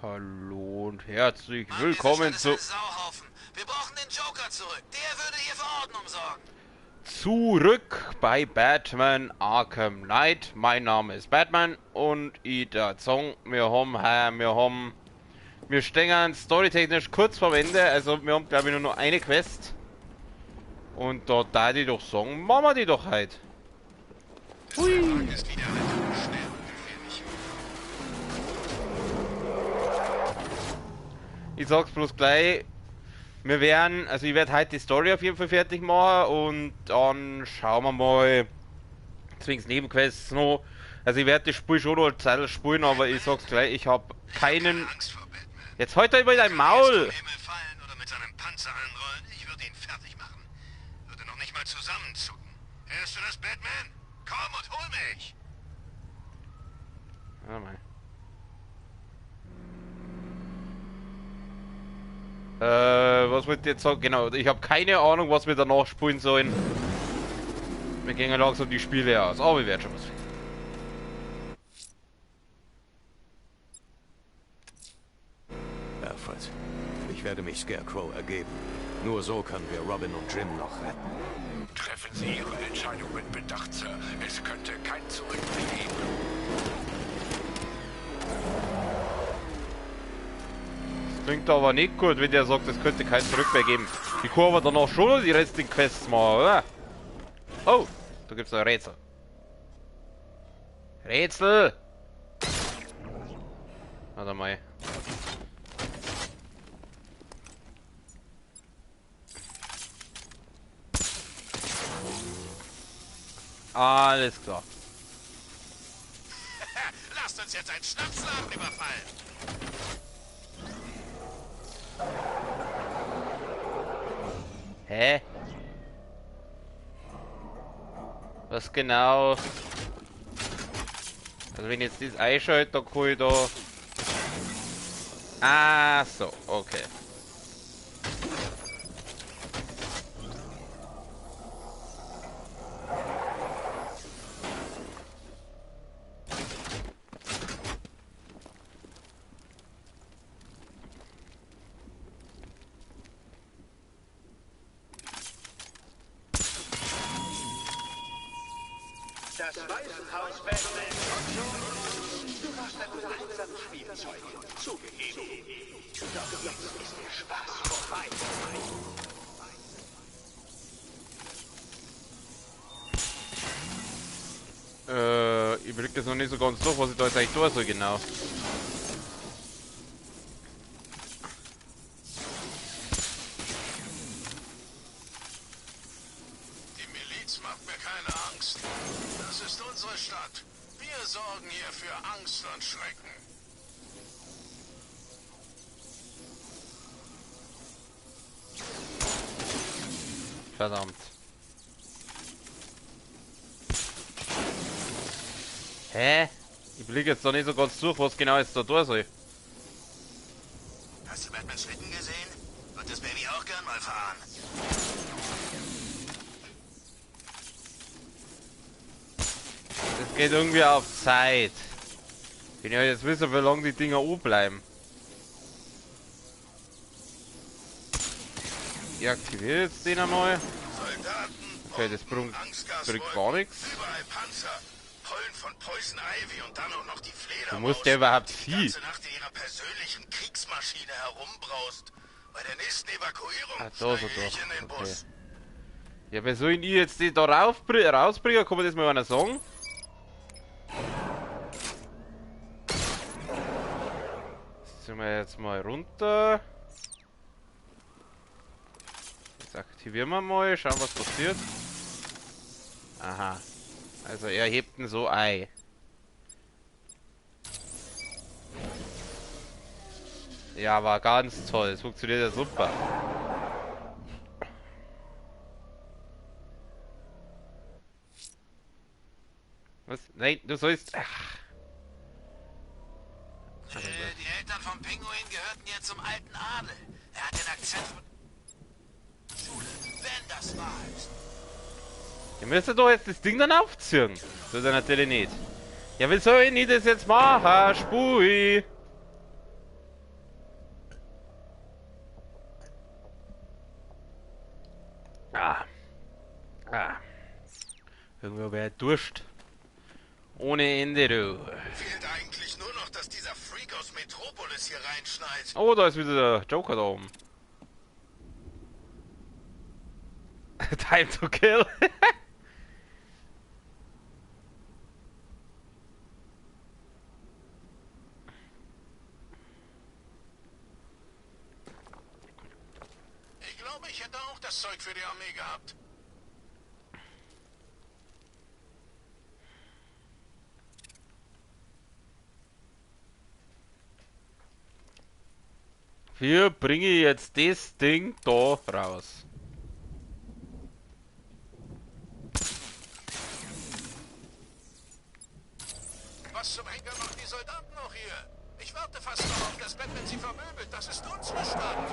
Hallo und herzlich Mann, willkommen dieser Stadt ist zu ein Sauhaufen. Wir brauchen den Joker zurück. Der würde hier für Ordnung sorgen. zurück bei Batman Arkham Knight. Mein Name ist Batman und ich der Song. Wir stehen storytechnisch kurz vor Ende, also wir haben glaube ich nur noch eine Quest. Und da die doch sagen, machen wir die doch halt. Hui. Ist wieder schnell und gefährlich. Ich sag's bloß gleich. Ich werde heute die Story auf jeden Fall fertig machen und dann schauen wir mal, zwingend Nebenquests noch. Also ich werde das Spiel schon noch eine Zeit spielen, aber ich sag's gleich, ich habe keinen... Angst vor Batman. Jetzt halt doch mal dein Erst Maul! vom Himmel fallen oder mit seinem Panzer anrollen. Ich würde ihn fertig machen. Würde noch nicht mal zusammenzucken. Hörst du das, Batman? Komm und hol mich. Warte mal. Was wollte ich jetzt sagen? Genau, ich habe keine Ahnung, was wir danach spielen sollen. Wir gehen ja langsam die Spiele aus, aber ich werde schon was finden. Alfred, ich werde mich Scarecrow ergeben. Nur so können wir Robin und Jim noch retten. Treffen Sie Ihre Entscheidung mit Bedacht, Sir. Es könnte kein Zurück mehr geben. Klingt aber nicht gut, wenn der sagt, es könnte kein Zurück mehr geben. Die können aber danach schon noch die restlichen Quests machen, oder? Oh, da gibt's ein Rätsel. Rätsel! Warte mal. Alles klar. Lasst uns jetzt einen Schnapsladen überfallen. Hä? Was genau? Also wenn ich jetzt das einschalte, dann kann ich da... Ah, so, okay. Das Waisenhaus Batman. Du warst ein unterhaltsames Spielzeug. Zugegeben. Doch jetzt ist der Spaß vorbei. Ich blick das noch nicht so ganz durch, was ich da jetzt eigentlich tun soll, genau. Die Miliz macht mir keine Angst. Das ist unsere Stadt. Wir sorgen hier für Angst und Schrecken. Verdammt. Hä? Ich blick jetzt da nicht so ganz durch, was genau jetzt da tun soll. Hast du Batmans Schlitten gesehen? Wird das Baby auch gern mal fahren? Das geht irgendwie auf Zeit. Wenn ich jetzt wissen, wie lange die Dinger bleiben. Ich aktiviere jetzt den einmal. Soldaten, Okay, das Bomben, bringt Angstgaswolken, gar nichts. Überall Panzer, Pollen von Poison Ivy und dann auch noch die Fledermaus. Wo muss der überhaupt die hin? ganze Nacht in ihrer persönlichen Kriegsmaschine herumbraust. Bei der nächsten Evakuierung Ah, da so steige doch. ich in den Okay. Bus. Ja, wer soll ich jetzt die da rausbringen? Kann man das mal einer sagen? Ziehen wir jetzt mal runter. Jetzt aktivieren wir mal, schauen was passiert. Aha. Also er hebt ihn so ein. Ja, war ganz toll. Es funktioniert ja super. Was? Nein, du sollst... Ach. Die Eltern vom Pinguin gehörten jetzt zum alten Adel. Er hat den Akzent von Schule, wenn das wahr ist. Ihr müsst doch jetzt das Ding dann aufziehen. Das ist er natürlich nicht. Ja, wie soll ich das jetzt machen? Spui. Irgendwo wäre Durst. Ohne Ende, du. Fehlt eigentlich nur noch, dass dieser Freak aus Metropolis hier reinschneit. Oh, da ist wieder der Joker da oben. Time to kill. Ich glaube, ich hätte auch das Zeug für die Armee gehabt. Wir bringen jetzt das Ding da raus. Was zum Henker machen die Soldaten noch hier? Ich warte fast darauf, dass Batman sie vermöbelt. Das ist Unzustand.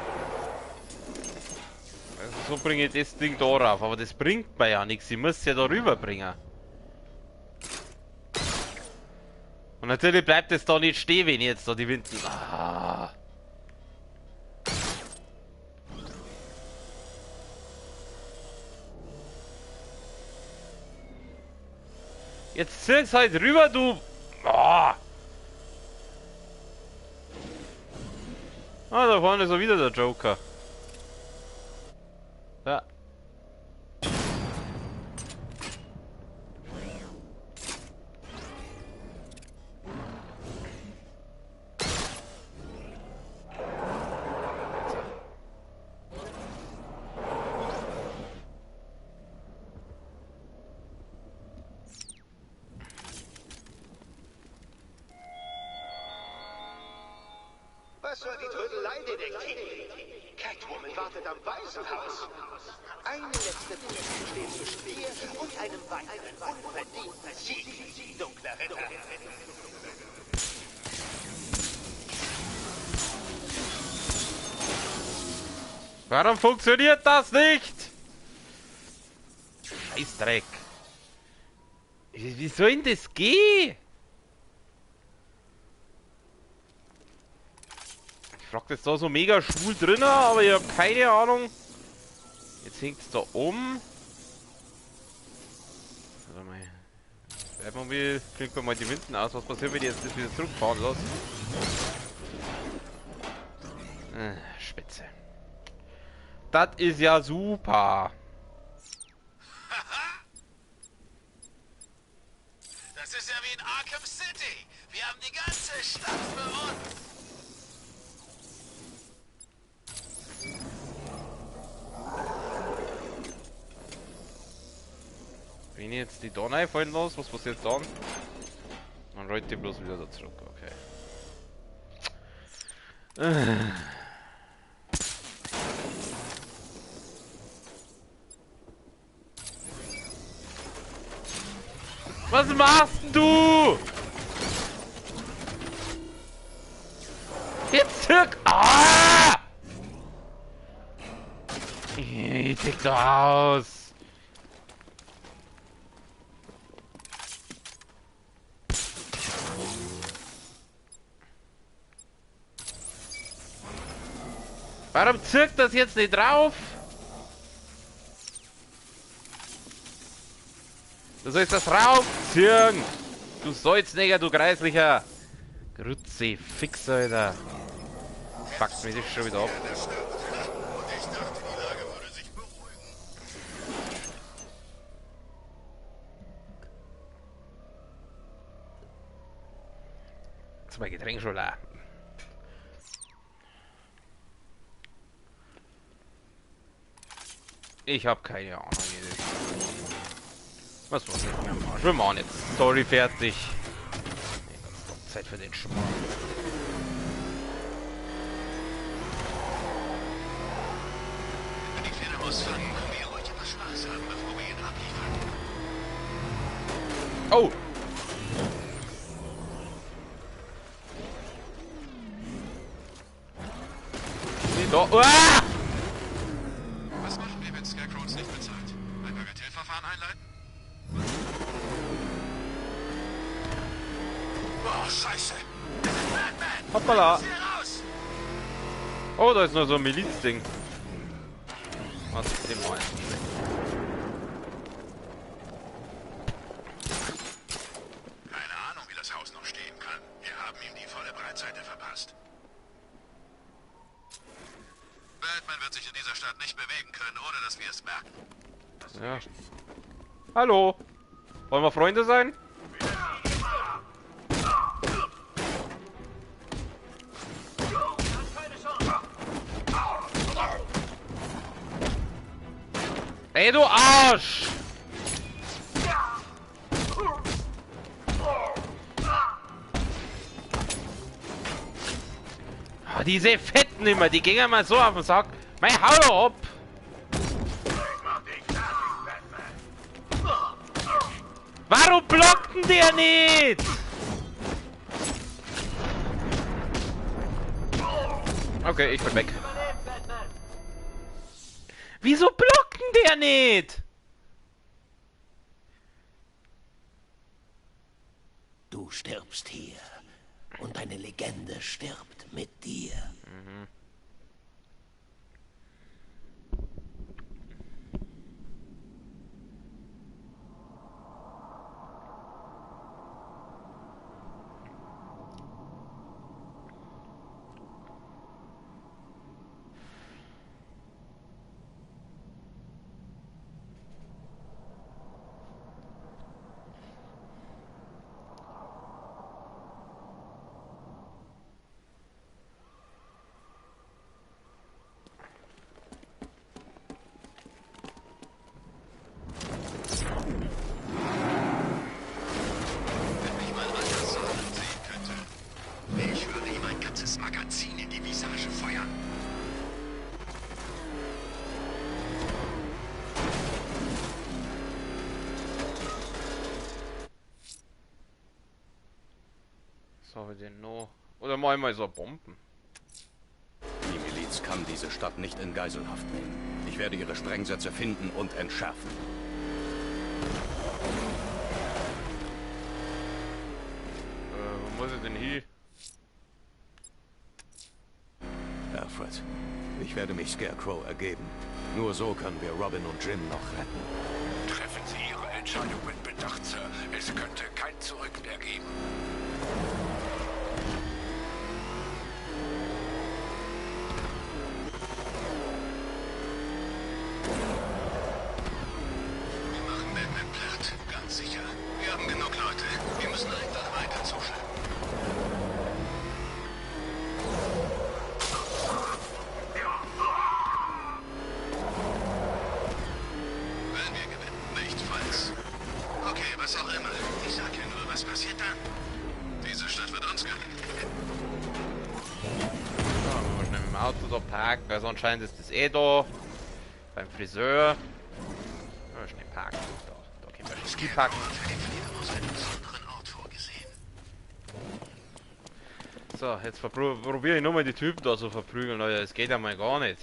Also so bringe ich das Ding da rauf, aber das bringt mir ja nichts. Ich muss es ja da rüber bringen. Und natürlich bleibt es da nicht stehen, wenn ich jetzt da die Winden. Ah. Jetzt zieh's halt rüber, du. Ah, da vorne ist auch wieder der Joker. Ja. Was soll die Trödelei, Detektiv? Catwoman wartet am Waisenhaus. Eine letzte Pflicht steht zwischen dir und einem weiteren unverdienten Sieg, dunkler Ritter. Warum funktioniert das nicht? Scheißdreck. Wie soll denn das gehen? Ich frag das da so mega schwul drin, aber ich habe keine Ahnung. Jetzt hängt es da um. Warte mal. Batmobil, klingt mir mal die Winden aus. Was passiert, wenn ich jetzt das wieder zurückfahren lasse? Spitze. Das ist ja super. Das ist ja wie in Arkham City. Wir haben die ganze Stadt für uns. Wenn ich jetzt die Donner fallen lasse, was passiert dann? Dann rollt die bloß wieder da zurück, okay. Was machst du? Jetzt zurück! Ah! Ich tick doch aus. Warum zirkt das jetzt nicht drauf? Du sollst das raufziehen! Du Salznäger, du Kreislicher! Grütze, Fix, Alter! Fuckt mich das schon wieder ab. Der stirbt. Und ich dachte, die Lage würde sich beruhigen. Jetzt mein Getränk schon leer. Ich hab keine Ahnung, wie das. Was war das? Wir machen jetzt Story fertig. Zeit für den Schmarrn. Wenn die Fledermaus fangen, können wir heute mal Spaß haben, bevor wir ihn abliefern. Oh! Da. Ah! Was machen wir, wenn Scarecrow uns nicht bezahlt? Ein Bagatellverfahren einleiten? Oh, Scheiße! Das ist Batman! Hoppala! Hier raus! Oh, da ist noch so ein Milizding. Was ist dem mal? eine Breitseite verpasst. Batman wird sich in dieser Stadt nicht bewegen können, ohne dass wir es merken. Ja. Hallo. Wollen wir Freunde sein? Ey, du Arsch! Oh, diese Fetten immer, die gingen mal so auf den Sack. Mein, hau doch ab! Warum blockt denn der nicht? Okay, ich bin weg. Wieso blockt denn der nicht? Du stirbst hier und deine Legende stirbt mit dir. Wenn mich mal einer so sehen könnte. Ich würde ihm ein ganzes Magazin in die Visage feuern. Was haben wir denn noch? Oder mal so Bomben. Die Miliz kann diese Stadt nicht in Geiselhaft nehmen. Ich werde ihre Sprengsätze finden und entschärfen. Wo muss ich denn hin? Alfred, ich werde mich Scarecrow ergeben. Nur so können wir Robin und Jim noch retten. Treffen Sie Ihre Entscheidung mit Bedacht, Sir. Es könnte kein Zurück mehr geben. Wir machen Batman platt, ganz sicher. Wir haben genug Leute. Wir müssen einfach weiter zuschlagen. Wenn wir gewinnen, nicht falls. Okay, was auch immer. Ich sag ja nur, was passiert dann? Diese Stadt wird uns gönnen. Ja, wir schnell mit dem Auto da parken. Also anscheinend ist das eh da. Beim Friseur. Ja, schnell parken. Da können wir Ski packen. Für den Fledermaus einen besonderen Ort vorgesehen. So, jetzt probiere ich nochmal die Typen da zu verprügeln, Leute. Das geht ja mal gar nicht.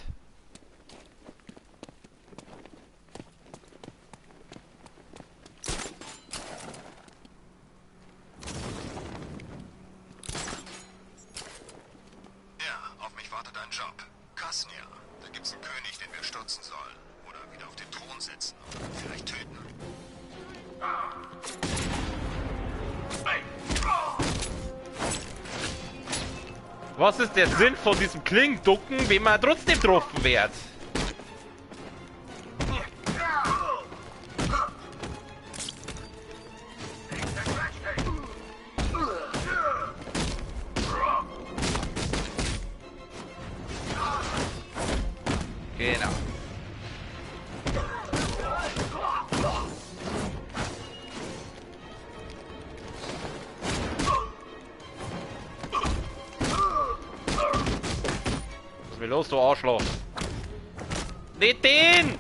Ja, auf mich wartet ein Job. Kasnia. Da gibt's einen König, den wir stürzen sollen. Oder wieder auf den Thron setzen. Und vielleicht töten. Was ist der Sinn von diesem Klingenducken, wenn man trotzdem getroffen wird? Genau. Was ist mir los, du Arschloch? Nicht den!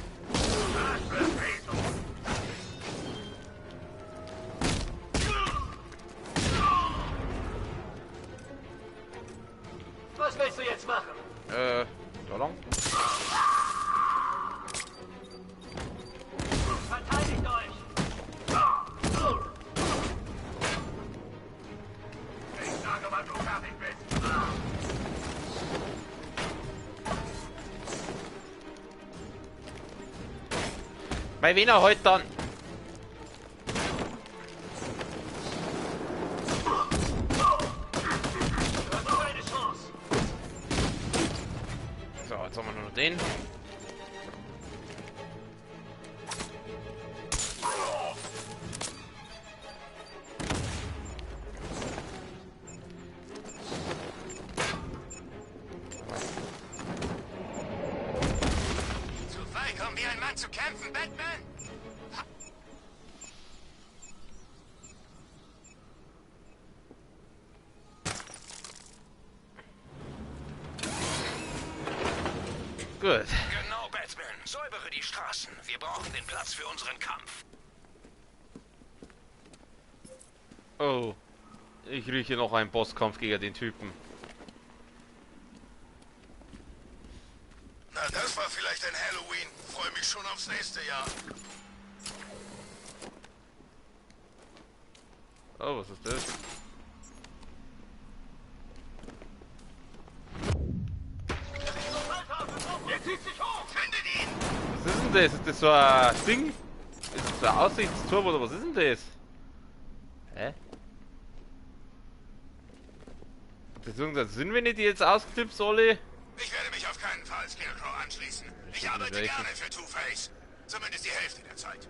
Was willst du jetzt machen? Da lang. Verteidigt euch! Ich sage, wann du fertig bist. Bei Wiener heute dann. haben wir nur noch den. Zu feig, um wie ein Mann zu kämpfen, Batman? Gut. Genau, Batman. Säubere die Straßen. Wir brauchen den Platz für unseren Kampf. Oh. Ich rieche noch einen Bosskampf gegen den Typen. Na, das war vielleicht ein Halloween. Freue mich schon aufs nächste Jahr. Oh, was ist das? Findet ihn! Was ist denn das? Ist das so ein Ding? Ist das so ein Aussichtsturm oder was ist denn das? Hä? Hat das irgendeinen Sinn, wenn ich die jetzt ausknipse, alle? Ich werde mich auf keinen Fall Scarecrow anschließen. Ich arbeite welchen? gerne für Two-Face. Zumindest die Hälfte der Zeit.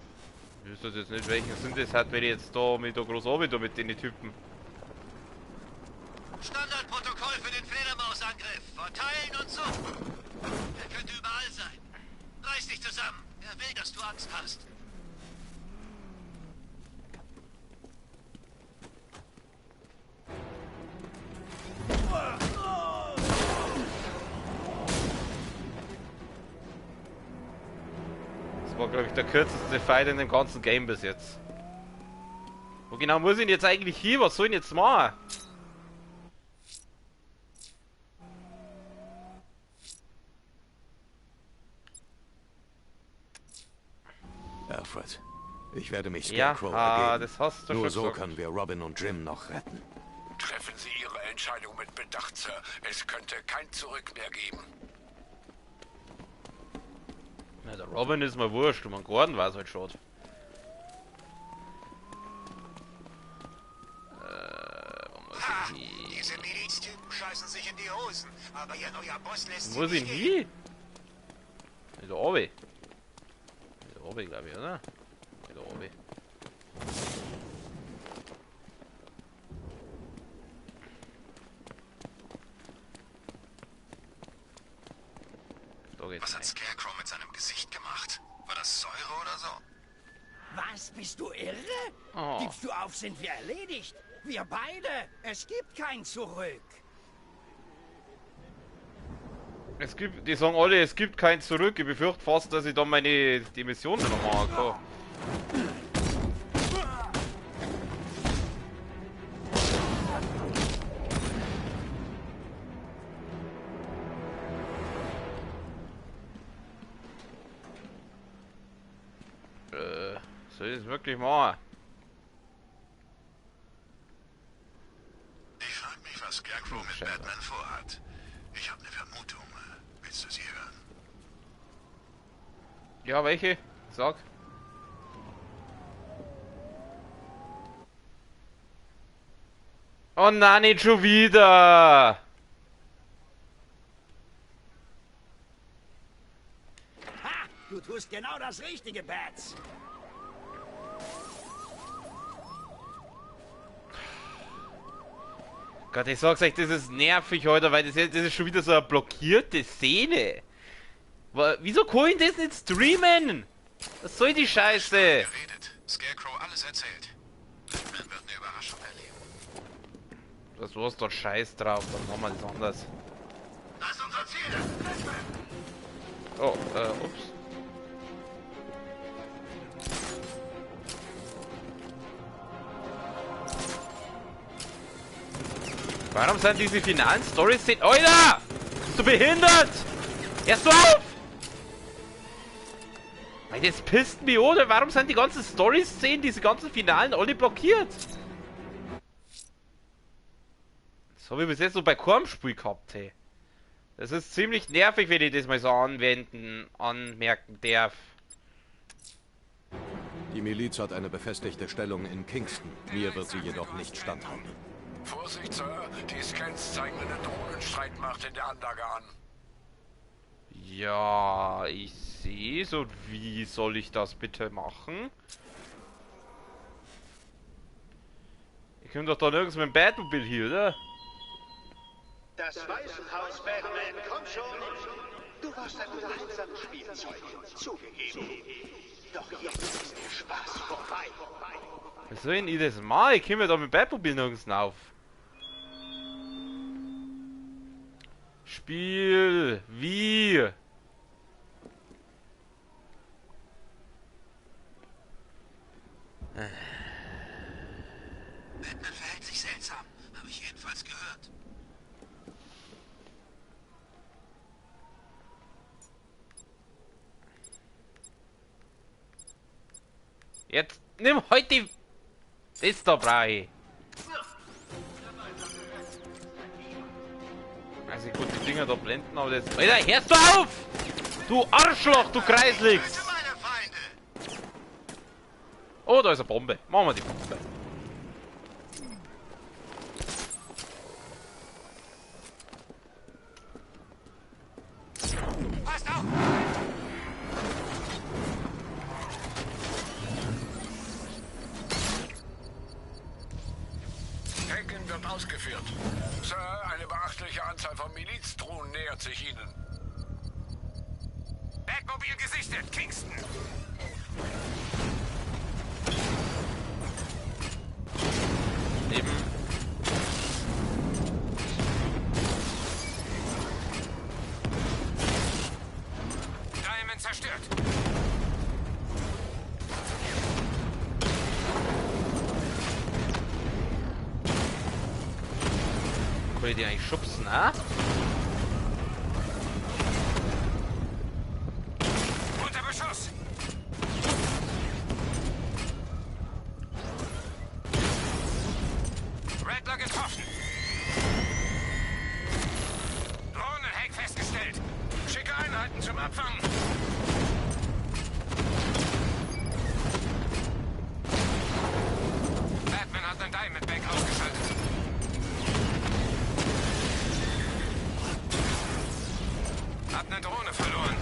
Ich wüsste jetzt nicht, welchen Sinn das hat, wenn ich jetzt da mit da groß runter mit den Typen. Standardprotokoll für den Fledermausangriff. Verteilen und suchen. Er könnte überall sein. Reiß dich zusammen. Er will, dass du Angst hast. Das war, glaube ich, der kürzeste Fight in dem ganzen Game bis jetzt. Wo genau muss ich denn jetzt eigentlich hier? Was soll ich denn jetzt machen? Alfred, ich werde mich Ja, Scarecrow ergeben. das hast du Nur schon so gesagt. können wir Robin und Jim noch retten. Treffen Sie Ihre Entscheidung mit Bedacht, Sir. Es könnte kein Zurück mehr geben. Na, der Robin ist mir wurscht, und mein Gordon war es halt schon. Wo muss Ha! ich hin? Diese Miliztypen scheißen sich in die Hosen. Aber ihr neuer Boss lässt Wo muss sie ich nicht denn gehen. hin? Wieder oben. Wieder oben, glaube ich, oder? Wieder oben. Da geht's Was hat rein. Scarecrow mit seinem Gesicht gemacht? War das Säure oder so? Was, bist du irre? Oh. Gibst du auf, sind wir erledigt. Wir beide. Es gibt kein Zurück. Es gibt, die sagen alle, es gibt kein Zurück. Ich befürchte fast, dass ich dann die Mission noch machen kann. Soll ich das wirklich machen? Ich frage mich, was Scarecrow mit Scheiße. Batman vorhat. Ich habe eine Vermutung. Willst du sie hören? Ja, welche? Sag. Oh nein, nicht schon wieder! Ha! Du tust genau das Richtige, Bats. Gott, ich sag's euch, das ist nervig heute, weil das ist schon wieder so eine blockierte Szene. Wieso kann ich das nicht streamen? Was soll die Scheiße? Geredet. Scarecrow alles erzählt. Batman wird eine Überraschung erleben. Du hast dort Scheiß drauf, dann machen wir das anders. Das ist unser Ziel! Batman! Oh, ups. Warum sind diese finalen Story-Szenen... Alter! Bist du behindert? Erst du auf! Weil das pisst mich, oder? Warum sind die ganzen Story-Szenen, diese ganzen Finalen alle blockiert? Das habe ich bis jetzt so bei keinem Spiel gehabt, hey. Das ist ziemlich nervig, wenn ich das mal so anmerken darf. Die Miliz hat eine befestigte Stellung in Kingston. Mir wird sie jedoch nicht standhalten. Vorsicht, Sir. Die Scans zeigen eine Drohnenstreitmacht in der Anlage an. Ja, ich sehe es. Und wie soll ich das bitte machen? Ich komme doch da nirgends mit dem Batmobile hier, oder? Das Waisenhaus, Batman, komm schon. Du warst ein unterhaltsames Spielzeug, zugegeben. Doch jetzt ist der Spaß vorbei. Was soll denn ich das machen? Ich komme da mit dem Batmobile nirgends auf. Spiel. Wie? Batman verhält sich seltsam, habe ich jedenfalls gehört. Jetzt nimm heute das da frei. Also gut, die Dinger da blenden, aber das... Alter, hörst du auf! Du Arschloch, du Kreisligs! Für meine Feinde! Oh, da ist eine Bombe. Machen wir die Bombe. Passt auf! Hacken wird ausgeführt. Sir, eine beachtliche Anzahl von Milizdrohnen nähert sich Ihnen. Batmobil gesichtet, Kingston! Eben. Diamond zerstört! Kann ich die eigentlich schubsen, ah? Unter Beschuss! Rattler getroffen! Drohnenheck festgestellt! Schicke Einheiten zum Abfangen. Batman hat einen Diamondback ausgeschaltet. Hab eine Drohne verloren.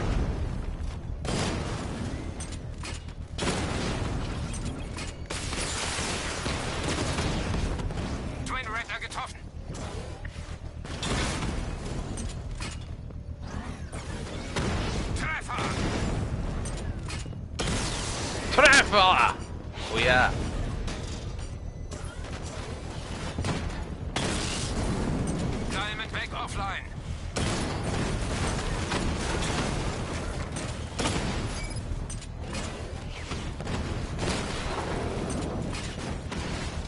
Twin Rattler getroffen. Treffer! Treffer! Oh ja. Diamondback offline.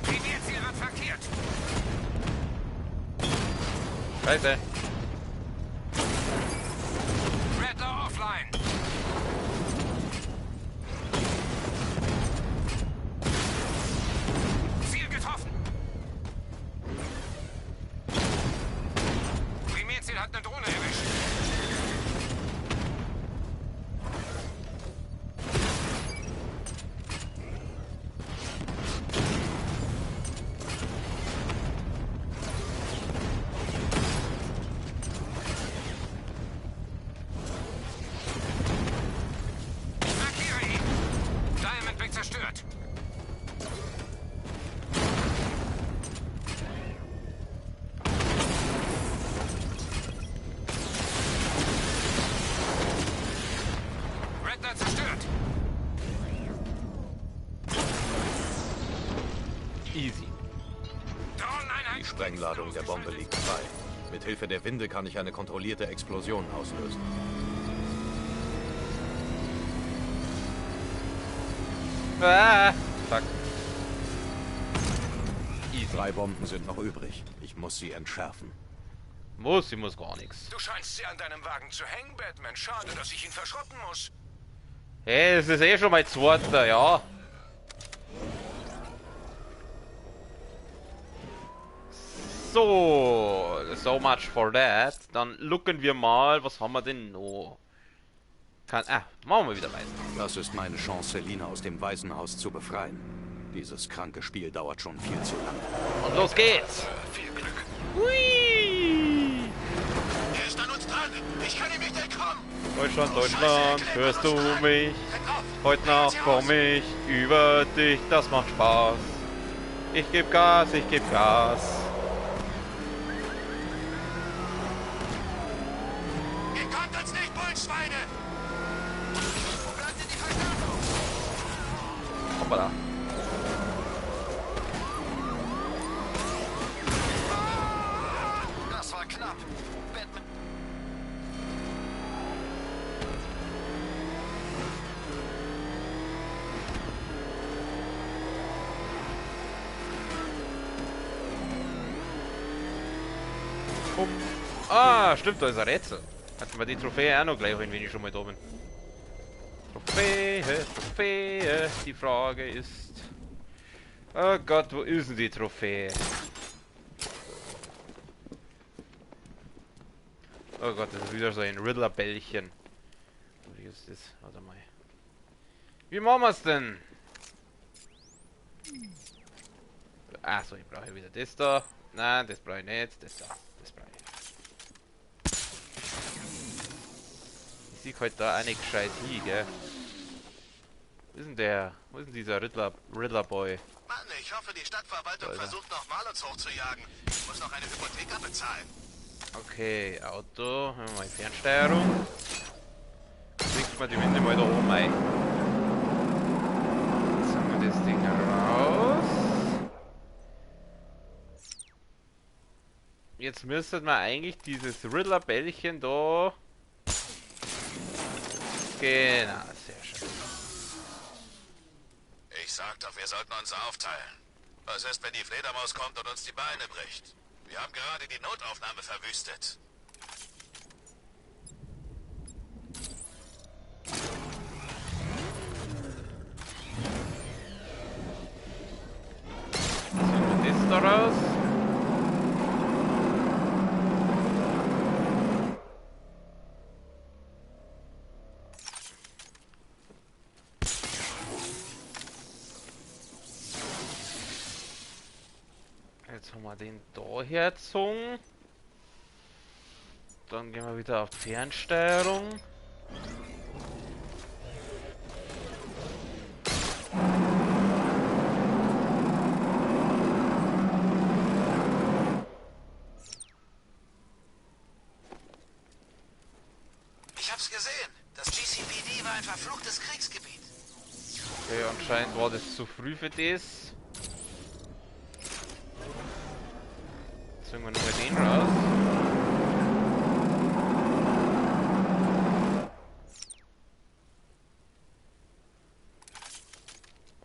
Primärziel wird flankiert. Scheiße. Rattler offline. Ziel getroffen. Primärziel hat eine Drohne erwischt. Markiere ihn. Diamondback zerstört. Rattler zerstört. Easy. Die Drohneneinheit. Sprengladung der Bombe liegt frei. Mit Hilfe der Winde kann ich eine kontrollierte Explosion auslösen. Ah, fuck. Easy. 3 Bomben sind noch übrig. Ich muss sie entschärfen. Ich muss gar nichts. Du scheinst sie an deinem Wagen zu hängen, Batman. Schade, dass ich ihn verschrotten muss. Hey, das ist eh schon mal zweiter, ja. So much for that. Dann looken wir mal, was haben wir denn noch? Machen wir wieder weiter. Das ist meine Chance, Selina aus dem Waisenhaus zu befreien. Dieses kranke Spiel dauert schon viel zu lange. Und los geht's. Viel Glück. Hui! Er ist an uns dran. Ich kann ihm nicht entkommen. Deutschland, Deutschland, hörst du mich? Heute Nacht komm ich über dich, das macht Spaß. Ich geb Gas, ich geb Gas. Ihr kommt uns nicht, Bullschweine! Wo bleibt denn die Verstärkung? Hoppala. Das war knapp. Batman. Ah, stimmt, da ist ein Rätsel. Hatten wir die Trophäe auch noch gleich, wenn ich schon mal da bin. Trophäe, Trophäe. Die Frage ist... Oh Gott, wo ist denn die Trophäe? Oh Gott, das ist wieder so ein Riddler-Bällchen. Wie ist das? Warte mal. Wie machen wir's denn? Achso, ich brauche wieder das da. Nein, das brauche ich nicht. Das da. Das brauche ich. Ich sehe halt da auch nicht gescheit hin, gell? Wo ist denn der? Wo ist denn dieser Riddler-Boy? Mann, ich hoffe, die Stadtverwaltung versucht noch mal uns hochzujagen. Ich muss noch eine Hypothek abbezahlen. Okay, Auto. Haben wir mal Fernsteuerung. Kriegt man die Winde mal da oben ein. Jetzt haben wir das Ding raus. Jetzt müsste man eigentlich dieses Riddler-Bällchen da... Genau, sehr schön. Ich sag doch, wir sollten uns aufteilen. Was ist, wenn die Fledermaus kommt und uns die Beine bricht? Wir haben gerade die Notaufnahme verwüstet. Ziehen wir das da raus. Jetzt haben wir den da hergezogen. Dann gehen wir wieder auf Fernsteuerung. Ich hab's gesehen. Das GCPD war ein verfluchtes Kriegsgebiet. Okay, anscheinend war das zu früh für das. Ziehen wir nochmal den raus.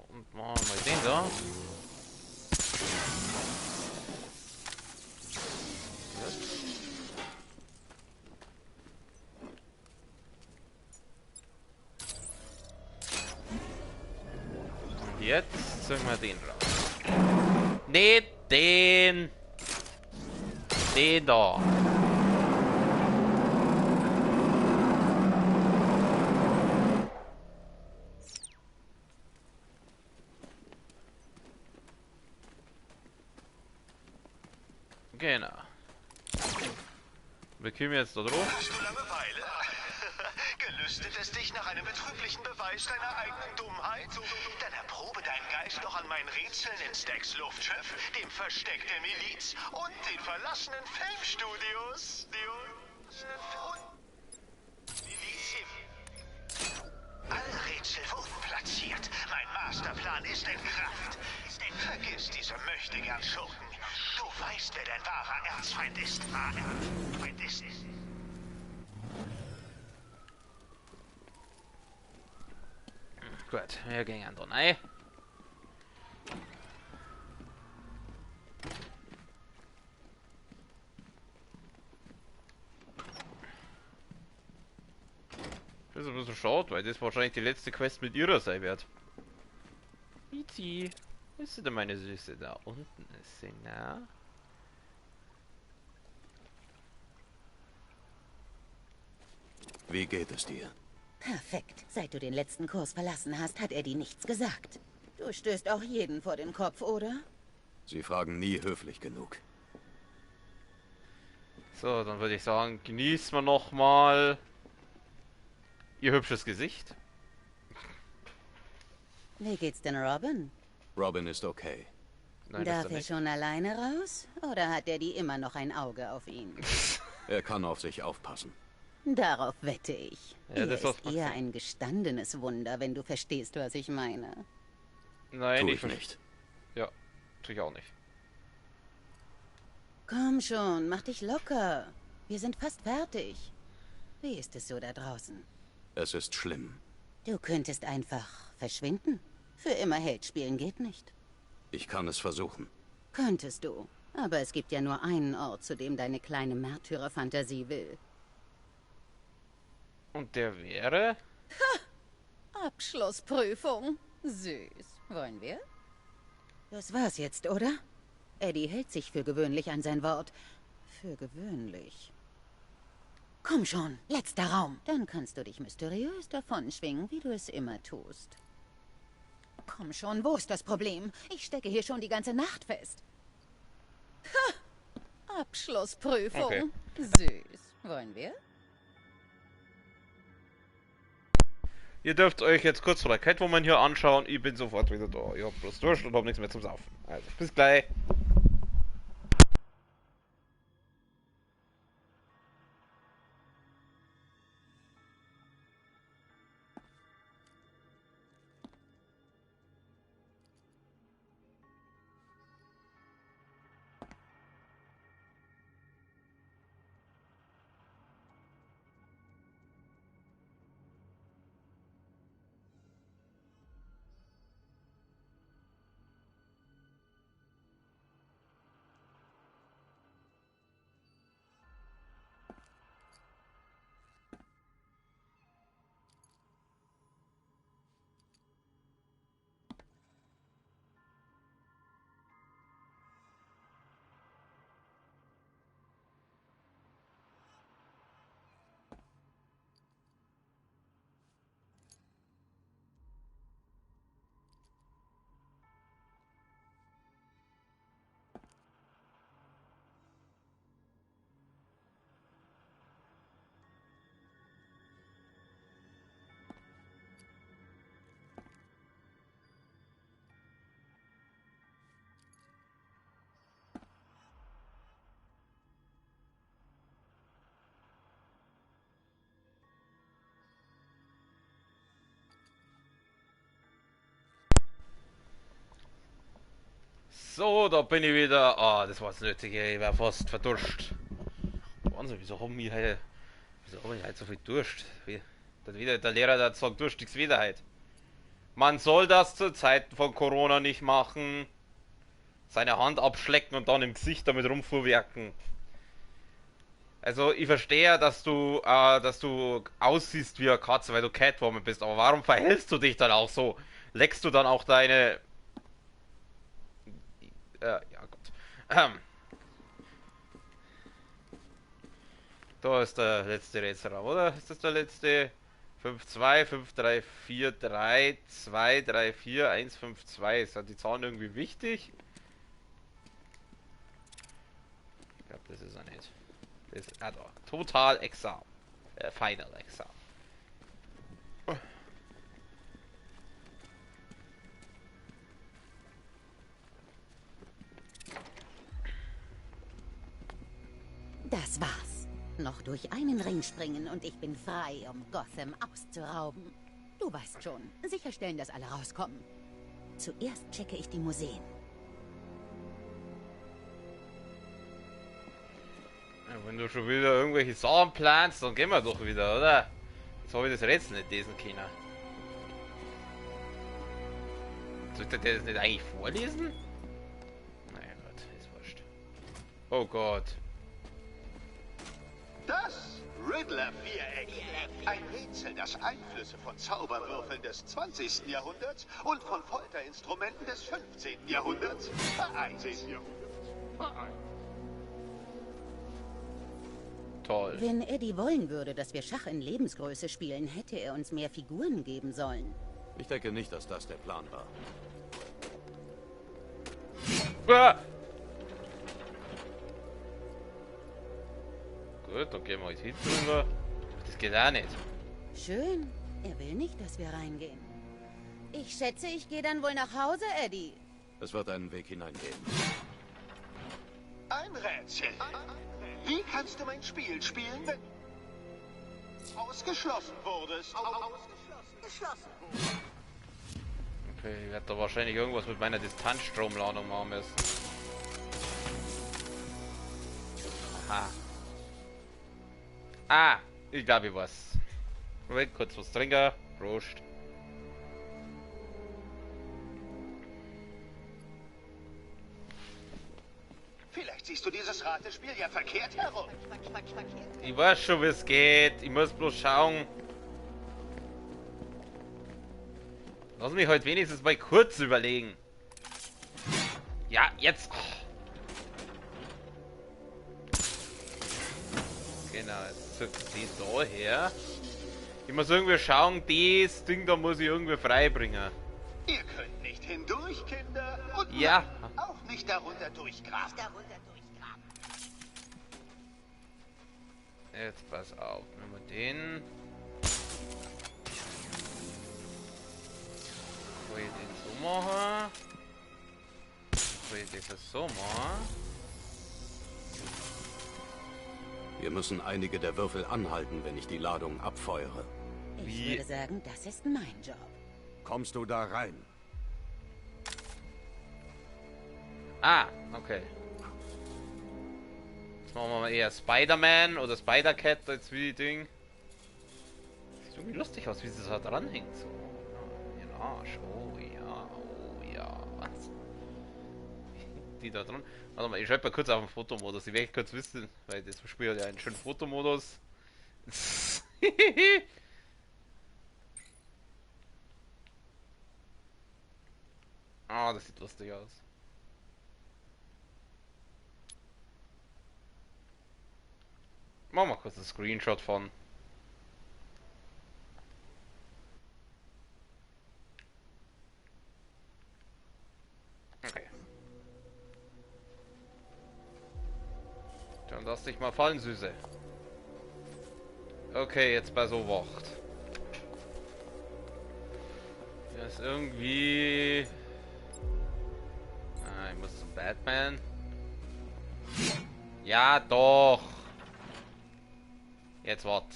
Und machen wir mal den da. Und jetzt ziehen wir den raus. Nicht den! Den da. Genau. Wir kommen jetzt da drauf. Hast du Langeweile? Gelüstet es dich nach einem betrüblichen Beweis deiner eigenen Dummheit? Dann erprobe deinen Geist doch an meinen Rätseln in Stacks Luftschiff, dem Versteck der Miliz und den verlassenen Filmstudios. Alle Rätsel wurden platziert. Mein Masterplan ist in Kraft. Vergiss diese Möchtegern-Schurken. Du weißt, wer dein wahrer Erzfeind ist. Gut, wir gehen da rein. Das ist ein bisschen schade, weil das wahrscheinlich die letzte Quest mit ihrer sein wird. E.T. Wo ist denn meine Süße? Da unten ist sie, na? Wie geht es dir? Perfekt. Seit du den letzten Kurs verlassen hast, hat Eddie nichts gesagt. Du stößt auch jeden vor den Kopf, oder? Sie fragen nie höflich genug. So, dann würde ich sagen, genießen wir nochmal Ihr hübsches Gesicht. Wie geht's denn Robin? Robin ist okay. Nein, Darf ist er er nicht. schon alleine raus? Oder hat er die immer noch ein Auge auf ihn? Er kann auf sich aufpassen. Darauf wette ich. Ja, Er das ist macht eher Sinn. ein gestandenes Wunder, wenn du verstehst, was ich meine. Nein, Tu ich ich nicht. Ja, tue ich auch nicht. Komm schon, mach dich locker. Wir sind fast fertig. Wie ist es so da draußen? Es ist schlimm. Du könntest einfach verschwinden. Für immer Held spielen geht nicht. Ich kann es versuchen. Könntest du. Aber es gibt ja nur einen Ort, zu dem deine kleine Märtyrerfantasie will. Und der wäre? Abschlussprüfung. Süß. Wollen wir? Das war's jetzt, oder? Eddie hält sich für gewöhnlich an sein Wort. Für gewöhnlich. Komm schon, letzter Raum. Dann kannst du dich mysteriös davonschwingen, wie du es immer tust. Komm schon, wo ist das Problem? Ich stecke hier schon die ganze Nacht fest. Ha! Abschlussprüfung. Okay. Süß. Wollen wir? Ihr dürft euch jetzt kurz vor der Catwoman hier anschauen. Ich bin sofort wieder da. Ich hab bloß Durst und hab nichts mehr zum Saufen. Also, bis gleich. So, da bin ich wieder. Ah, das war's Nötige. Ich war fast verduscht. Wahnsinn, wieso haben wir heute. Wieso habe ich heute so viel Durst? Der Lehrer hat gesagt, durstig's wieder heute. Man soll das zu Zeiten von Corona nicht machen. Seine Hand abschlecken und dann im Gesicht damit rumfuhrwerken. Also ich verstehe ja, dass du aussiehst wie eine Katze, weil du Catwoman bist, aber warum verhältst du dich dann auch so? Leckst du dann auch deine... ja gut. Da ist der letzte Rätselraum, oder? Ist das der letzte? 5-2, 5-3-4, 3, 2, 3, 4, 1, 5, 2. Sind die Zahlen irgendwie wichtig? Ich glaube, das ist er nicht. Das ist, da. Total Exam. Final Exam. Das war's. Noch durch einen Ring springen und ich bin frei, um Gotham auszurauben. Du weißt schon, sicherstellen, dass alle rauskommen. Zuerst checke ich die Museen. Ja, wenn du schon wieder irgendwelche Sachen planst, dann gehen wir doch wieder, oder? Jetzt habe ich das Rätsel nicht lesen können. Sollte der das nicht eigentlich vorlesen? Naja Gott, ist wurscht. Oh Gott. Das Riddler-Viereck. Ein Rätsel, das Einflüsse von Zauberwürfeln des 20. Jahrhunderts und von Folterinstrumenten des 15. Jahrhunderts vereint. Toll. Wenn Eddie wollen würde, dass wir Schach in Lebensgröße spielen, hätte er uns mehr Figuren geben sollen. Ich denke nicht, dass das der Plan war. Ah! Gut, dann gehen wir jetzt hinten rüber. Das geht auch nicht. Schön. Er will nicht, dass wir reingehen. Ich schätze, ich gehe dann wohl nach Hause, Eddie. Es wird einen Weg hineingehen. Ein Rätsel. Wie kannst du mein Spiel spielen, wenn du ausgeschlossen wurdest? Ausgeschlossen. Okay, ich werde da wahrscheinlich irgendwas mit meiner Distanzstromladung machen müssen. Aha. Ah, ich glaube, ich weiß. Moment, kurz was trinken. Prost. Vielleicht siehst du dieses Ratespiel ja verkehrt herum. Ich weiß schon, wie es geht. Ich muss bloß schauen. Lass mich heute wenigstens mal kurz überlegen. Ja, jetzt. Genau, jetzt zückt sie da her. Ich muss irgendwie schauen, das Ding da muss ich irgendwie freibringen. Ihr könnt nicht hindurch, Kinder. Und Ja. nein, auch nicht darunter durchgraben. Jetzt pass auf, wenn wir den. Kann ich den so machen? Kann ich das so machen? Wir müssen einige der Würfel anhalten, wenn ich die Ladung abfeuere. Ich würde sagen, das ist mein Job. Kommst du da rein? Ah, okay. Jetzt machen wir mal eher Spider-Man oder Spider-Cat als wie die Ding. Sieht irgendwie lustig aus, wie sie da dranhängt. So. Ja, den Arsch. Oh ja, oh ja. Die da dran. Warte mal, ich schalte mal kurz auf den Fotomodus. Ich werde kurz wissen, weil das Spiel hat ja einen schönen Fotomodus. Ah, das sieht lustig aus. Machen wir kurz einen Screenshot von. Okay. Dann lass dich mal fallen, Süße. Okay, jetzt bei so Wacht. Das ist irgendwie... Ah, ich muss zum Batman. Ja, doch. Jetzt wart.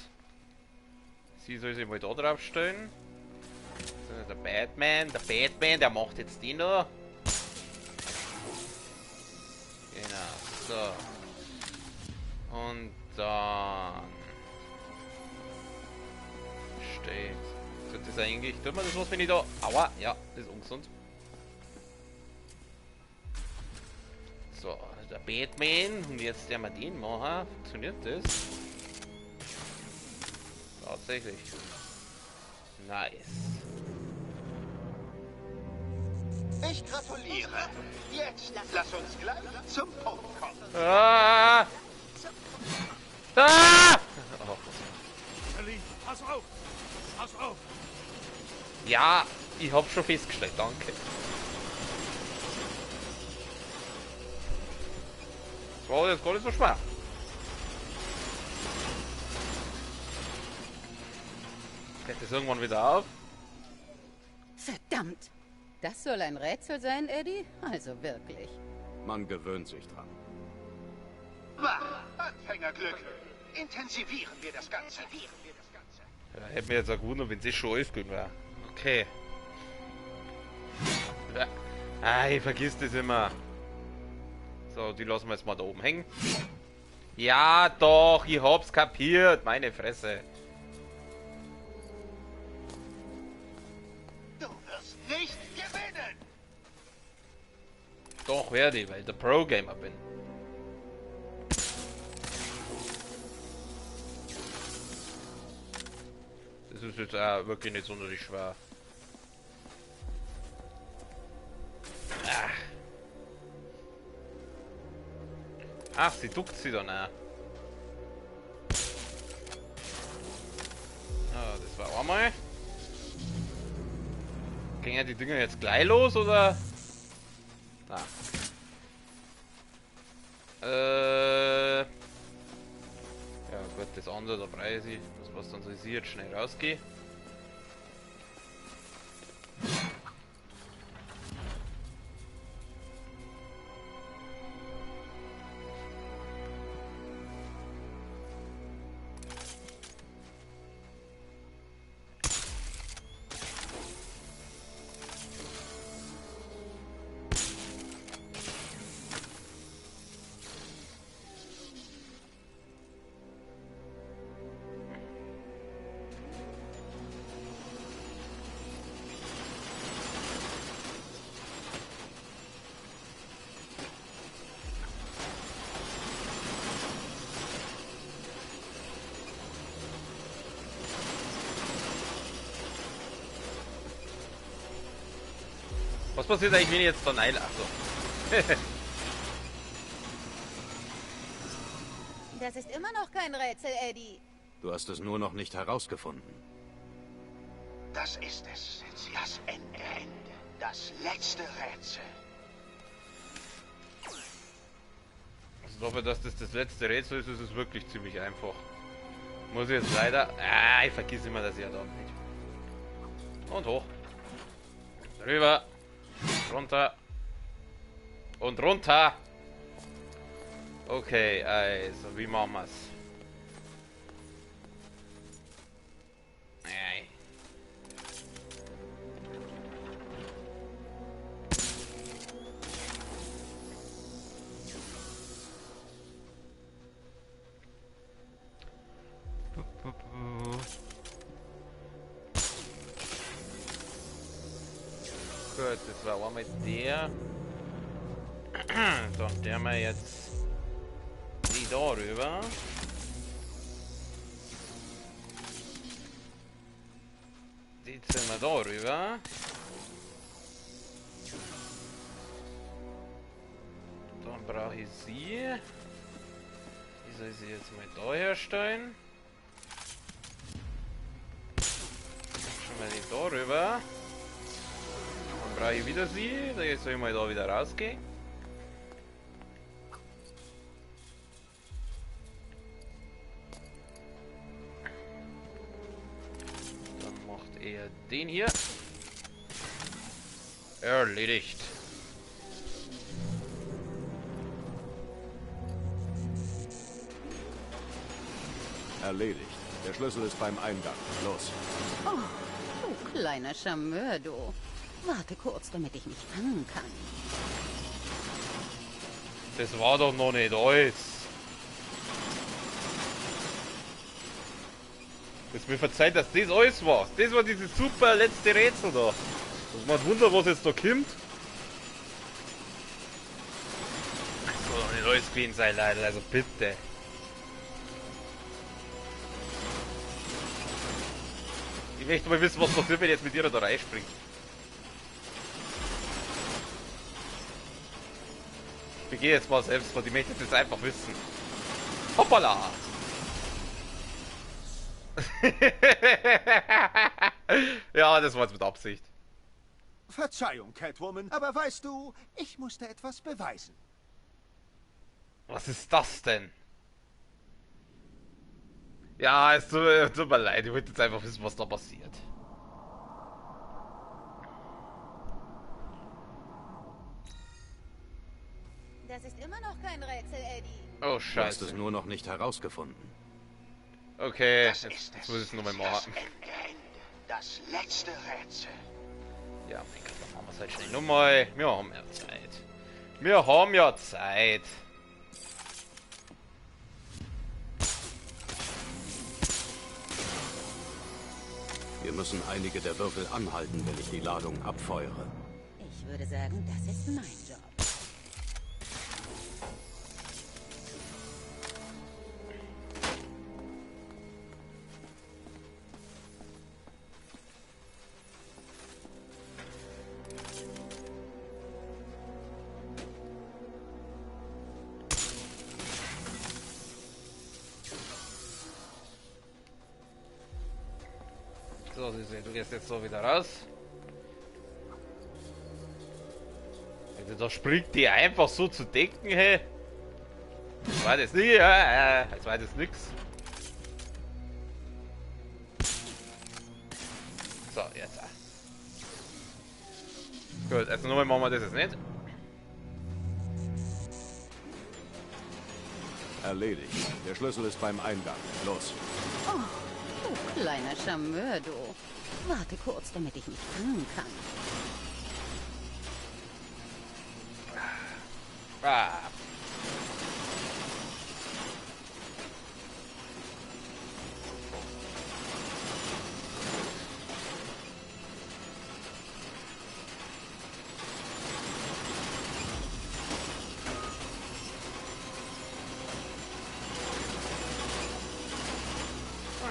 Sie soll sich mal da drauf stellen. Der Batman, der macht jetzt die noch. Genau, so. Und dann steht. Tut das eigentlich, tut man das was, wenn ich da. Aua, ja, das ist ungesund. So, der Batman. Und jetzt der mal den machen. Funktioniert das? Tatsächlich. Nice. Ich gratuliere. Jetzt lass uns gleich zum Punkt kommen. Ah! Ah! Oh. Ellie, pass auf! Pass auf! Ja, ich hab schon festgestellt, danke. Das war jetzt gar nicht so schwer. Geht das irgendwann wieder auf? Verdammt! Das soll ein Rätsel sein, Eddie? Also wirklich. Man gewöhnt sich dran. Wah, Anfängerglück. Intensivieren wir das Ganze. Ja, hätte mir jetzt auch gewundert, wenn es schon alles gut wäre. Okay. Ah, ich vergiss das immer. So, die lassen wir jetzt mal da oben hängen. Ja, doch, ich hab's kapiert. Meine Fresse. Du wirst nicht gewinnen. Doch, werde ich, weil ich der Pro-Gamer bin. Das ist jetzt auch wirklich nicht sonderlich schwer. Ach, sie duckt sie dann auch. Ah, das war einmal. Gingen die Dinger jetzt gleich los, oder? Ah. Ja, Gut, das andere, da brauche ich das, was dann so ist, jetzt schnell rausgehe. Was passiert eigentlich, wenn ich jetzt da rein? Achso. Das ist immer noch kein Rätsel, Eddie. Du hast es nur noch nicht herausgefunden. Das ist es. Das Ende. Das letzte Rätsel. Also dafür, dass das das letzte Rätsel ist, ist es wirklich ziemlich einfach. Muss ich jetzt leider... ich vergiss immer, dass ich ja da nicht. Und hoch. Rüber. Runter. Und runter. Okay, also wie machen wir's? Gut, das war einmal der. Dann der mal jetzt die da rüber. Die ziehen wir da rüber. Dann brauche ich sie. Die soll sie jetzt mal da herstellen. Schon mal die da rüber. Dann brauche ich wieder sie. Jetzt soll ich mal da wieder rausgehen. Dann macht er den hier. Erledigt. Erledigt. Der Schlüssel ist beim Eingang. Los. Oh, du kleiner Charmeur, du. Warte kurz, damit ich mich fangen kann. Das war doch noch nicht alles. Das mir verzeiht, dass das alles war. Das war dieses super letzte Rätsel da. Das macht Wunder, was jetzt da kommt. Das soll doch nicht alles gewesen sein, leider. Also bitte. Ich möchte mal wissen, was passiert, wenn ich jetzt mit ihr da reinspringt. Ich gehe jetzt mal selbst vor, die möchte das einfach wissen. Hoppala! Ja, das war jetzt mit Absicht. Verzeihung, Catwoman, aber weißt du, ich musste etwas beweisen. Was ist das denn? Ja, es tut mir leid, ich wollte jetzt einfach wissen, was da passiert. Das ist immer noch kein Rätsel, Eddie. Oh, Du hast scheiße. es nur noch nicht herausgefunden. Okay, Das jetzt ist es. muss ich es nochmal Das machen. Ende. Das letzte Rätsel. Ja, mein Gott, dann machen wir es halt schnell nochmal. Wir haben ja Zeit. Wir haben ja Zeit. Wir müssen einige der Würfel anhalten, wenn ich die Ladung abfeuere. Ich würde sagen, das ist mein Job. So, du gehst jetzt so wieder raus. Also da springt die einfach so zu decken, hey. Das war das nicht, jetzt war das nix. So, jetzt. Gut, also nochmal machen wir das jetzt nicht. Erledigt. Der Schlüssel ist beim Eingang. Los. Oh, du kleiner Charmeur, du. Warte kurz, damit ich mich fangen kann. Ah.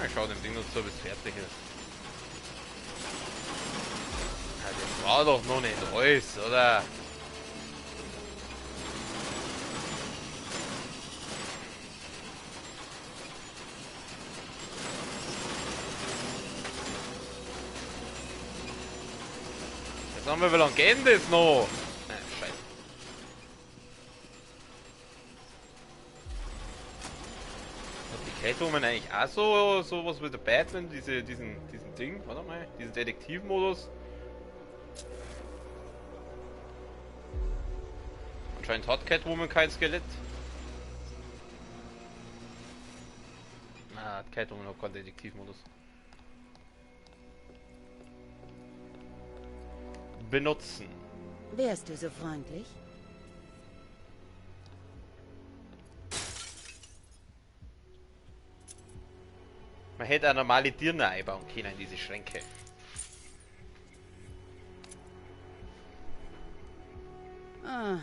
Ich schau dem Ding noch so, bis es fertig ist. Ja, das war doch noch nicht alles, oder? Jetzt haben wir, wie lange geht denn das noch? Scheiße. Catwoman eigentlich auch so was wie der Batman, diesen Ding, warte mal, diesen Detektivmodus. Anscheinend hat Catwoman kein Skelett. Na, Catwoman hat keinen Detektivmodus. Benutzen. Wärst du so freundlich? Man hätte eine normale Dirne einbauen können in diese Schränke. Ah.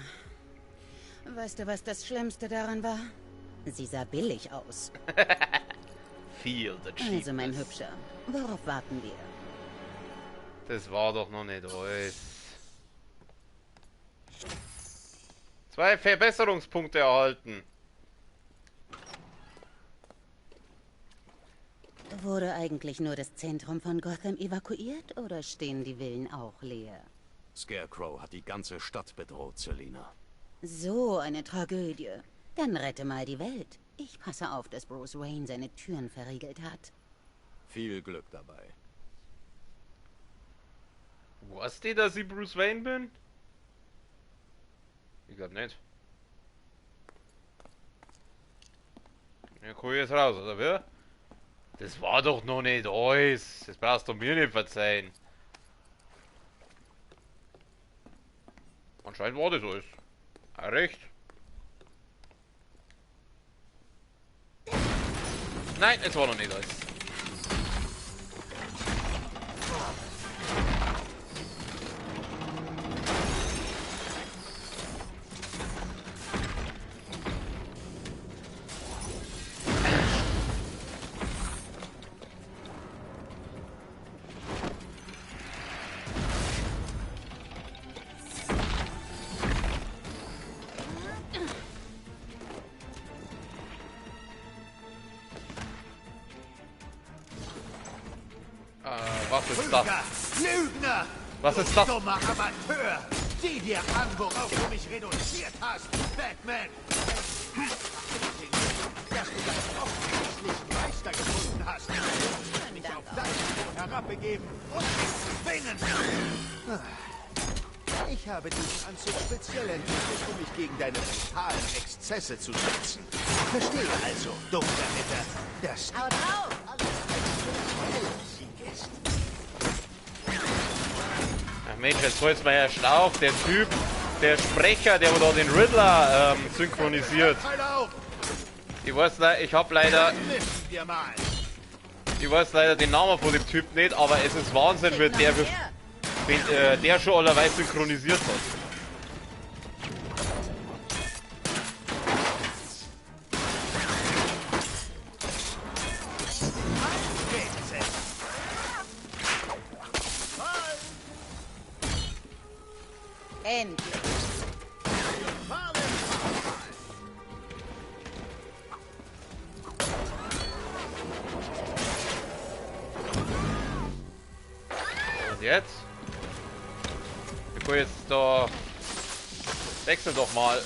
Weißt du, was das Schlimmste daran war? Sie sah billig aus. Feel the cheapness. Also, mein Hübscher, worauf warten wir? Das war doch noch nicht alles. 2 Verbesserungspunkte erhalten. Wurde eigentlich nur das Zentrum von Gotham evakuiert oder stehen die Villen auch leer? Scarecrow hat die ganze Stadt bedroht, Selina. So eine Tragödie. Dann rette mal die Welt. Ich passe auf, dass Bruce Wayne seine Türen verriegelt hat. Viel Glück dabei. Weißt du, dass ich Bruce Wayne bin? Ich glaub nicht. Ja, komm ich jetzt raus, oder wer? Das war doch noch nicht alles. Das brauchst du mir nicht verzeihen. Anscheinend war das alles. Ah, recht. Nein, es war noch nicht alles. Was ist das? Lügner! Was ist das? Dummer Amateur! Sieh dir an, worauf du mich reduziert hast, Batman! Dass du deinen offensichtlichen Meister gefunden hast, mich auf dein Niveau herabbegeben und mich zwingen! Ich habe diesen Anzug speziell entwickelt, um mich gegen deine brutalen Exzesse zu schützen. Verstehe also, dunkler Ritter, dass Haut auf! Sieg ist. Ach Mensch, jetzt holt's mir ja Schlauch, der Typ, der Sprecher, der da den Riddler synchronisiert. Ich weiß leider, ich weiß leider den Namen von dem Typ nicht, aber es ist Wahnsinn, wie der schon allerweil synchronisiert hat. Endlich. Und jetzt? Ich will jetzt da... Wechsel doch mal.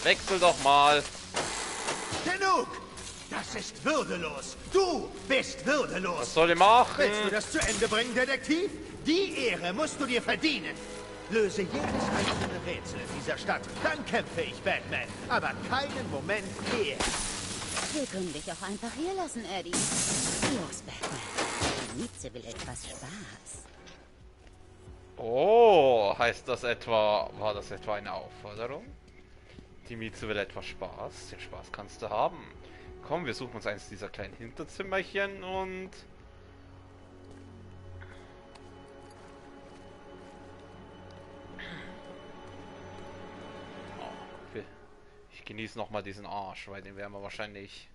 Genug! Das Das ist würdelos. Du bist würdelos. Was soll ich machen? Willst du das zu Ende bringen, Detektiv? Die Ehre musst du dir verdienen. Löse jedes einzelne Rätsel in dieser Stadt, dann kämpfe ich, Batman. Aber keinen Moment eher. Wir können dich auch einfach hier lassen, Eddie. Los, Batman. Die Mieze will etwas Spaß. Oh, heißt das etwa... War das etwa eine Aufforderung? Die Mieze will etwas Spaß. Den Spaß kannst du haben. Komm, wir suchen uns eins dieser kleinen Hinterzimmerchen und... Ich genieße nochmal diesen Arsch, weil den werden wir wahrscheinlich...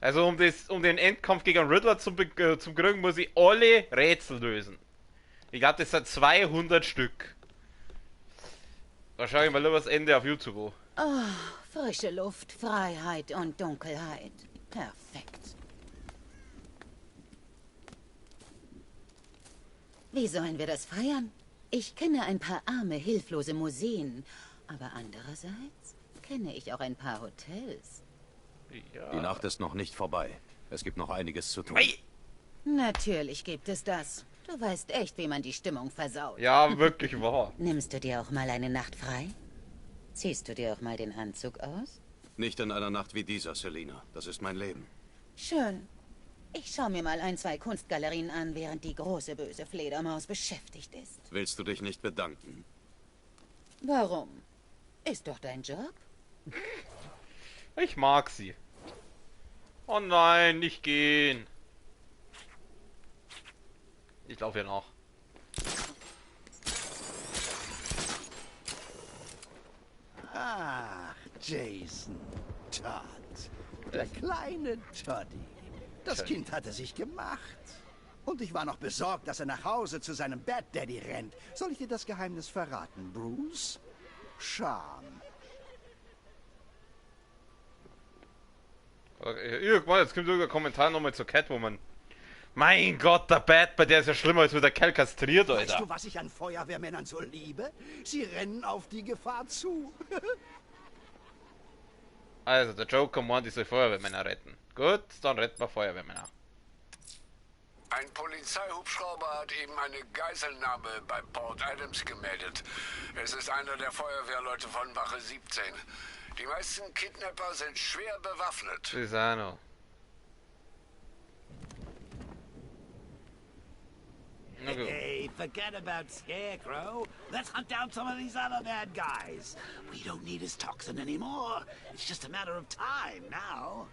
Also um den Endkampf gegen Riddler zu kriegen, muss ich alle Rätsel lösen. Ich glaube, das sind 200 Stück. Da schaue ich mal lieber das Ende auf YouTube an. Oh, frische Luft, Freiheit und Dunkelheit. Perfekt. Wie sollen wir das feiern? Ich kenne ein paar arme, hilflose Museen. Aber andererseits kenne ich auch ein paar Hotels. Ja. Die Nacht ist noch nicht vorbei. Es gibt noch einiges zu tun. Ei. Natürlich gibt es das. Du weißt echt, wie man die Stimmung versaut. Ja, wirklich wahr. Nimmst du dir auch mal eine Nacht frei? Ziehst du dir auch mal den Anzug aus? Nicht in einer Nacht wie dieser, Selina. Das ist mein Leben. Schön. Ich schaue mir mal ein, zwei Kunstgalerien an, während die große böse Fledermaus beschäftigt ist. Willst du dich nicht bedanken? Warum? Ist doch dein Job. Ich mag sie. Oh nein, nicht gehen. Ich laufe hier nach. Ach, Jason. Todd. Der kleine Toddy. Das Kind hatte sich gemacht. Und ich war noch besorgt, dass er nach Hause zu seinem Bad Daddy rennt. Soll ich dir das Geheimnis verraten, Bruce? Scham. Irgendwann, jetzt kommt irgendein Kommentar nochmal zur Catwoman. Mein Gott, der Batman, der ist ja schlimmer als wie der Kerl kastriert, Alter. Weißt du, was ich an Feuerwehrmännern so liebe? Sie rennen auf die Gefahr zu. Also, der Joker meint, ich soll Feuerwehrmänner retten. Gut, dann retten wir Feuerwehrmänner. Ein Polizeihubschrauber hat eben eine Geiselnahme bei Port Adams gemeldet. Es ist einer der Feuerwehrleute von Wache 17. Die meisten Kidnapper sind schwer bewaffnet. Das ist auch noch. Na gut. Hey, forget about Scarecrow. Let's hunt down some of these other bad guys. We don't need his toxin anymore. It's just a matter of time now.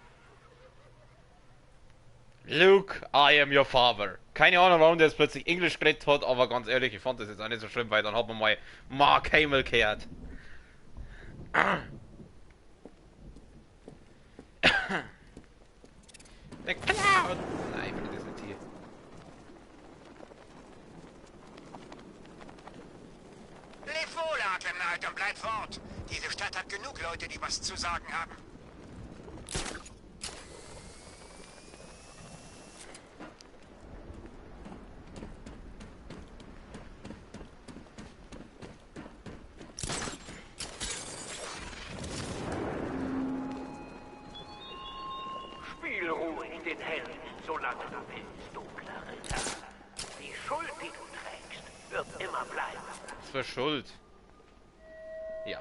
Luke, I am your father. Keine Ahnung, warum der jetzt plötzlich Englisch geredet hat, aber ganz ehrlich, ich fand das jetzt auch nicht so schlimm, weil dann hat man mal Mark Hamill gehört. Der Clown! Nein, ich will das nicht hier. Leb wohl, Arkham Knight, und bleib fort. Diese Stadt hat genug Leute, die was zu sagen haben. Spiel ruhig den Helden, solange du willst, dunkler Ritter. Die Schuld, die du trägst, wird immer bleiben. Was für Schuld? Ja.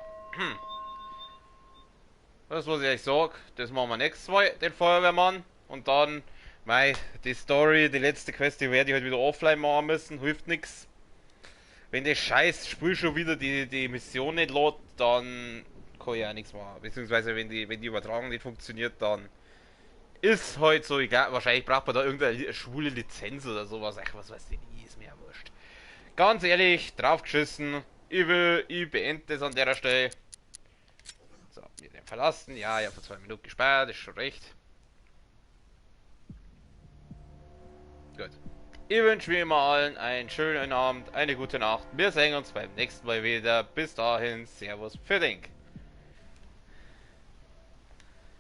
Das, was ich euch sag, das machen wir nächstes Mal, den Feuerwehrmann. Und dann, mei, die Story, die letzte Quest, die werde ich halt wieder offline machen müssen, hilft nix. Wenn das scheiß Spiel schon wieder die Mission nicht lädt, dann kann ich auch nichts machen. Beziehungsweise wenn die Übertragung nicht funktioniert, dann ist halt so, egal, wahrscheinlich braucht man da irgendeine schwule Lizenz oder sowas. Ach, was weiß ich nicht, ist mir ja wurscht. Ganz ehrlich, draufgeschissen. Ich beende das an der Stelle. So, wir den verlassen. Ja, ich habe vor 2 Minuten gespeichert, ist schon recht. Gut. Ich wünsche wie immer allen einen schönen Abend, eine gute Nacht. Wir sehen uns beim nächsten Mal wieder. Bis dahin, Servus, für Denk.